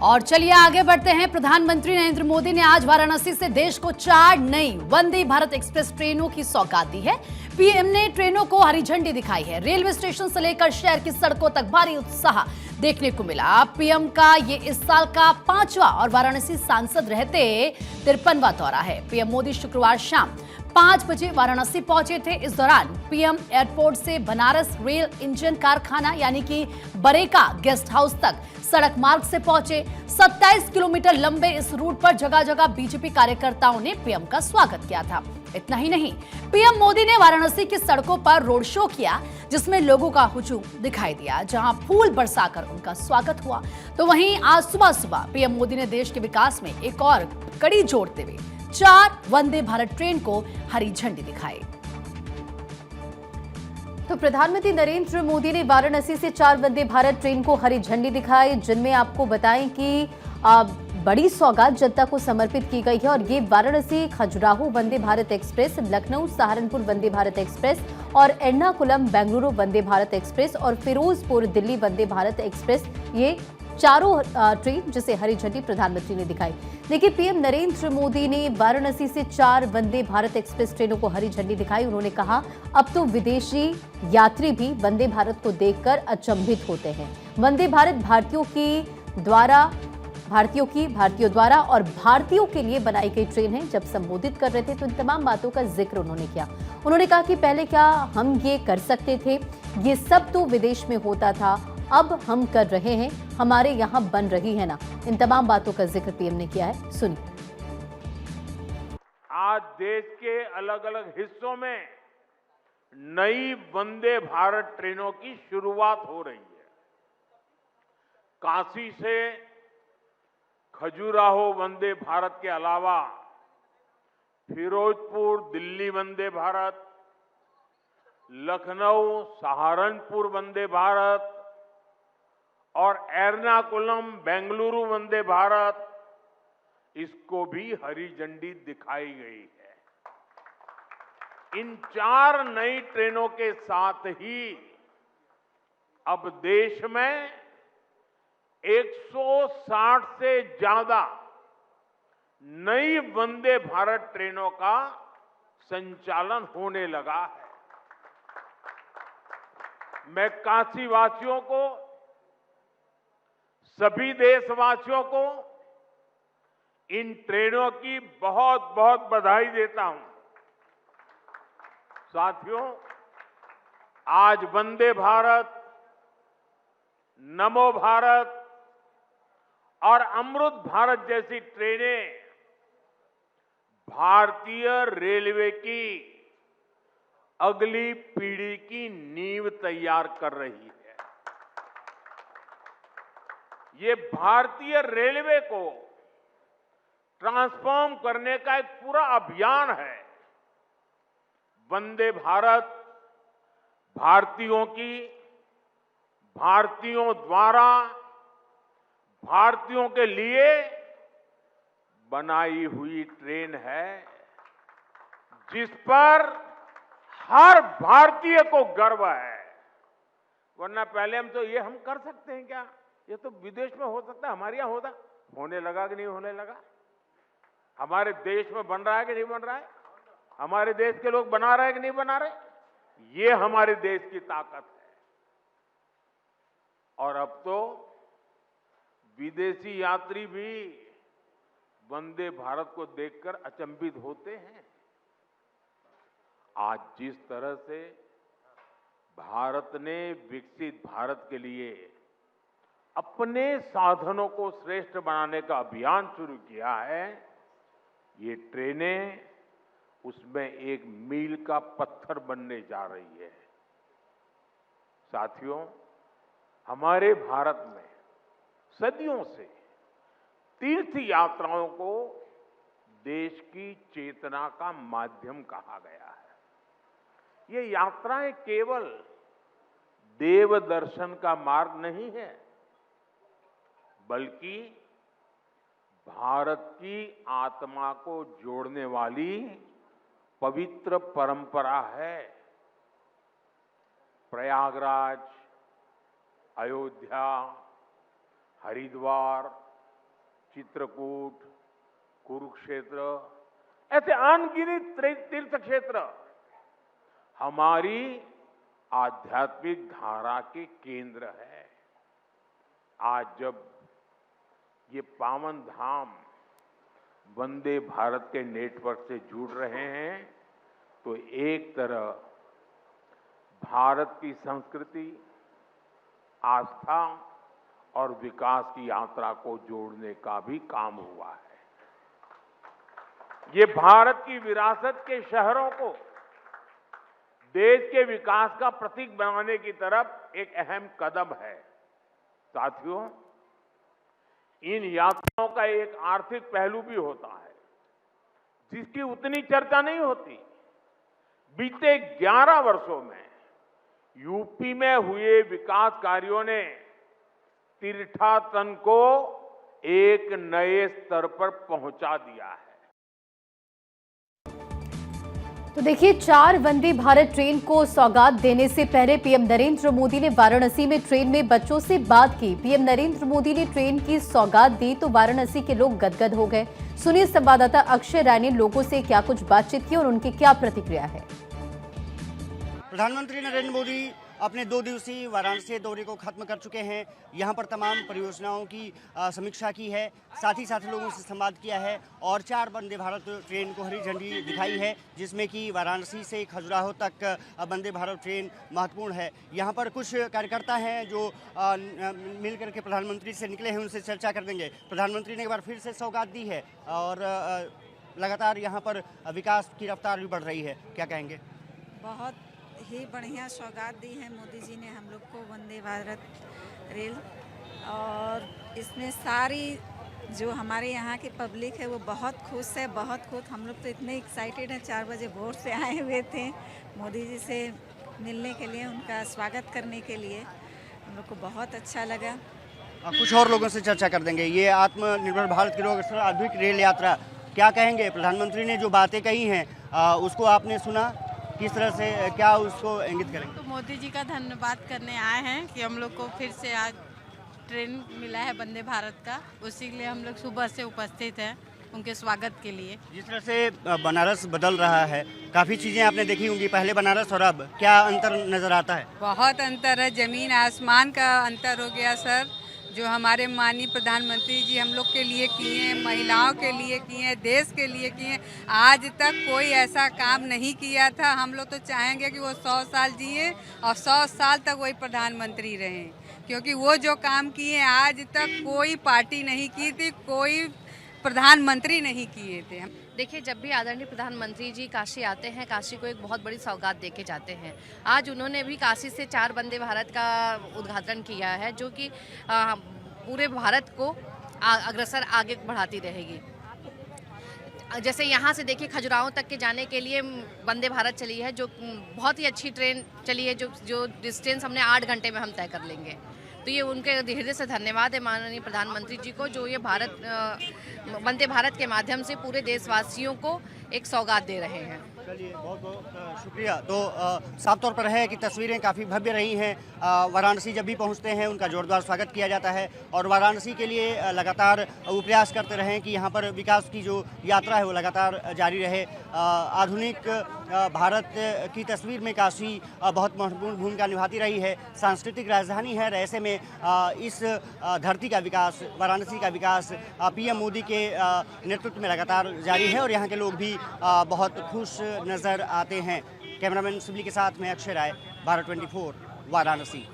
और चलिए आगे बढ़ते हैं। प्रधानमंत्री नरेंद्र मोदी ने आज वाराणसी से देश को 4 नई वंदे भारत एक्सप्रेस ट्रेनों की सौगात दी है। पीएम ने ट्रेनों को हरी झंडी दिखाई है। रेलवे स्टेशन से लेकर शहर की सड़कों तक भारी उत्साह देखने को मिला। पीएम का ये इस साल का 5वां और वाराणसी सांसद रहते 53वां दौरा है। पीएम मोदी शुक्रवार शाम 5 बजे वाराणसी पहुंचे थे। इस दौरान पीएम एयरपोर्ट से बनारस रेल इंजन कारखाना यानी कि बरेका गेस्ट हाउस तक सड़क मार्ग से पहुंचे। 27 किलोमीटर लंबे इस रूट पर जगह जगह बीजेपी कार्यकर्ताओं ने पीएम का स्वागत किया था। इतना ही नहीं, पीएम मोदी ने वाराणसी की सड़कों पर रोड शो किया, जिसमें लोगों का हुजूम दिखाई दिया, जहां फूल बरसाकर उनका स्वागत हुआ। तो वहीं आज सुबह सुबह पीएम मोदी ने देश के विकास में एक और कड़ी जोड़ते हुए 4 वंदे भारत ट्रेन को हरी झंडी दिखाई। तो प्रधानमंत्री नरेंद्र मोदी ने वाराणसी से 4 वंदे भारत ट्रेन को हरी झंडी दिखाई, जिनमें आपको बताएं कि बड़ी सौगात जनता को समर्पित की गई है। और ये वाराणसी खजुराहो वंदे भारत एक्सप्रेस, लखनऊ सहारनपुर वंदे भारत एक्सप्रेस और एर्नाकुलम बेंगलुरु वंदे भारत एक्सप्रेस और फिरोजपुर दिल्ली वंदे भारत एक्सप्रेस, ये चारों ट्रेन जिसे हरी झंडी प्रधानमंत्री ने दिखाई। देखिए, पीएम नरेंद्र मोदी ने वाराणसी से 4 वंदे भारत एक्सप्रेस ट्रेनों को हरी झंडी दिखाई। उन्होंने कहा, अब तो विदेशी यात्री भी वंदे भारत को देखकर अचंभित होते हैं। वंदे भारत भारतीयों द्वारा और भारतीयों के लिए बनाई गई ट्रेन है। जब संबोधित कर रहे थे तो इन तमाम बातों का जिक्र उन्होंने किया। उन्होंने कहा कि पहले क्या हम ये कर सकते थे, ये सब तो विदेश में होता था, अब हम कर रहे हैं, हमारे यहाँ बन रही है ना। इन तमाम बातों का जिक्र पीएम ने किया है, सुनिए। आज देश के अलग अलग हिस्सों में नई वंदे भारत ट्रेनों की शुरुआत हो रही है। काशी से खजुराहो वंदे भारत के अलावा फिरोजपुर दिल्ली वंदे भारत, लखनऊ सहारनपुर वंदे भारत और एर्नाकुलम बेंगलुरु वंदे भारत, इसको भी हरी झंडी दिखाई गई है। इन 4 नई ट्रेनों के साथ ही अब देश में 160 से ज्यादा नई वंदे भारत ट्रेनों का संचालन होने लगा है। मैं काशी वासियों को, सभी देशवासियों को इन ट्रेनों की बहुत बहुत बधाई देता हूं। साथियों, आज वंदे भारत, नमो भारत और अमृत भारत जैसी ट्रेनें भारतीय रेलवे की अगली पीढ़ी की नींव तैयार कर रही है। ये भारतीय रेलवे को ट्रांसफॉर्म करने का एक पूरा अभियान है। वंदे भारत भारतीयों की, भारतीयों द्वारा, भारतीयों के लिए बनाई हुई ट्रेन है, जिस पर हर भारतीय को गर्व है। वरना पहले हम कर सकते हैं क्या, ये तो विदेश में हो सकता है, हमारे यहां होने लगा कि नहीं होने लगा? हमारे देश में बन रहा है कि नहीं बन रहा है? हमारे देश के लोग बना रहे हैं कि नहीं बना रहे? ये हमारे देश की ताकत है। और अब तो विदेशी यात्री भी वंदे भारत को देखकर अचंभित होते हैं। आज जिस तरह से भारत ने विकसित भारत के लिए अपने साधनों को श्रेष्ठ बनाने का अभियान शुरू किया है, ये ट्रेनें उसमें एक मील का पत्थर बनने जा रही है। साथियों, हमारे भारत में सदियों से तीर्थ यात्राओं को देश की चेतना का माध्यम कहा गया है। ये यात्राएं केवल देव दर्शन का मार्ग नहीं है, बल्कि भारत की आत्मा को जोड़ने वाली पवित्र परंपरा है। प्रयागराज, अयोध्या, हरिद्वार, चित्रकूट, कुरुक्षेत्र, ऐसे अनगिनत तीर्थ क्षेत्र हमारी आध्यात्मिक धारा के केंद्र है। आज जब ये पावन धाम वंदे भारत के नेटवर्क से जुड़ रहे हैं तो एक तरह भारत की संस्कृति, आस्था और विकास की यात्रा को जोड़ने का भी काम हुआ है। ये भारत की विरासत के शहरों को देश के विकास का प्रतीक बनाने की तरफ एक अहम कदम है। साथियों, इन यात्राओं का एक आर्थिक पहलू भी होता है जिसकी उतनी चर्चा नहीं होती। बीते 11 वर्षों में यूपी में हुए विकास कार्यों ने तीर्थाटन को एक नए स्तर पर पहुंचा दिया है। तो देखिए, 4 वंदे भारत ट्रेन को सौगात देने से पहले पीएम नरेंद्र मोदी ने वाराणसी में ट्रेन में बच्चों से बात की। पीएम नरेंद्र मोदी ने ट्रेन की सौगात दी तो वाराणसी के लोग गदगद हो गए। सुनिए संवाददाता अक्षय राय ने लोगों से क्या कुछ बातचीत की और उनकी क्या प्रतिक्रिया है। प्रधानमंत्री नरेंद्र मोदी अपने 2 दिवसीय वाराणसी दौरे को खत्म कर चुके हैं। यहां पर तमाम परियोजनाओं की समीक्षा की है, साथ ही साथ लोगों से संवाद किया है और 4 वंदे भारत ट्रेन को हरी झंडी दिखाई है, जिसमें कि वाराणसी से खजुराहो तक वंदे भारत ट्रेन महत्वपूर्ण है। यहां पर कुछ कार्यकर्ता हैं जो मिलकर के प्रधानमंत्री से निकले हैं, उनसे चर्चा कर देंगे। प्रधानमंत्री ने एक बार फिर से सौगात दी है और लगातार यहाँ पर विकास की रफ्तार भी बढ़ रही है। क्या कहेंगे? बहुत ही बढ़िया सौगात दी है मोदी जी ने हम लोग को वंदे भारत रेल, और इसमें सारी जो हमारे यहाँ की पब्लिक है वो बहुत खुश है, बहुत खुश। हम लोग तो इतने एक्साइटेड हैं, 4 बजे भोर से आए हुए थे मोदी जी से मिलने के लिए, उनका स्वागत करने के लिए। हम लोग को बहुत अच्छा लगा। कुछ और लोगों से चर्चा कर देंगे। ये आत्मनिर्भर भारत की रोग आधुनिक रेल यात्रा, क्या कहेंगे? प्रधानमंत्री ने जो बातें कही हैं उसको आपने सुना, किस तरह से क्या उसको इंगित करेंगे? तो मोदी जी का धन्यवाद करने आए हैं कि हम लोग को फिर से आज ट्रेन मिला है वंदे भारत का, उसी के लिए हम लोग सुबह से उपस्थित हैं उनके स्वागत के लिए। जिस तरह से बनारस बदल रहा है, काफ़ी चीज़ें आपने देखी होंगी पहले बनारस और अब, क्या अंतर नज़र आता है? बहुत अंतर है, ज़मीन आसमान का अंतर हो गया सर। जो हमारे माननीय प्रधानमंत्री जी हम लोग के लिए किए हैं, महिलाओं के लिए किए हैं, देश के लिए किए हैं, आज तक कोई ऐसा काम नहीं किया था। हम लोग तो चाहेंगे कि वो 100 साल जिए और 100 साल तक वही प्रधानमंत्री रहें, क्योंकि वो जो काम किए आज तक कोई पार्टी नहीं की थी, कोई प्रधानमंत्री नहीं किए थे। देखिए, जब भी आदरणीय प्रधानमंत्री जी काशी आते हैं, काशी को एक बहुत बड़ी सौगात देके जाते हैं। आज उन्होंने भी काशी से 4 वंदे भारत का उद्घाटन किया है, जो कि पूरे भारत को अग्रसर आगे बढ़ाती रहेगी। जैसे यहाँ से देखिए खजुराहो तक के जाने के लिए वंदे भारत चली है, जो बहुत ही अच्छी ट्रेन चली है, जो डिस्टेंस हमने 8 घंटे में हम तय कर लेंगे। तो ये उनके हृदय से धन्यवाद है माननीय प्रधानमंत्री जी को, जो ये वंदे भारत के माध्यम से पूरे देशवासियों को एक सौगात दे रहे हैं। चलिए, बहुत बहुत शुक्रिया। तो साफ तौर पर है कि तस्वीरें काफ़ी भव्य रही हैं। वाराणसी जब भी पहुंचते हैं उनका जोरदार स्वागत किया जाता है और वाराणसी के लिए लगातार वो प्रयास करते रहें कि यहाँ पर विकास की जो यात्रा है वो लगातार जारी रहे। आधुनिक भारत की तस्वीर में काशी बहुत महत्वपूर्ण भूमिका निभाती रही है, सांस्कृतिक राजधानी है। ऐसे में इस धरती का विकास, वाराणसी का विकास पीएम मोदी के नेतृत्व में लगातार जारी है और यहाँ के लोग भी बहुत खुश नज़र आते हैं। कैमरामैन सिबली के साथ मैं अक्षय राय, भारत 24, वाराणसी।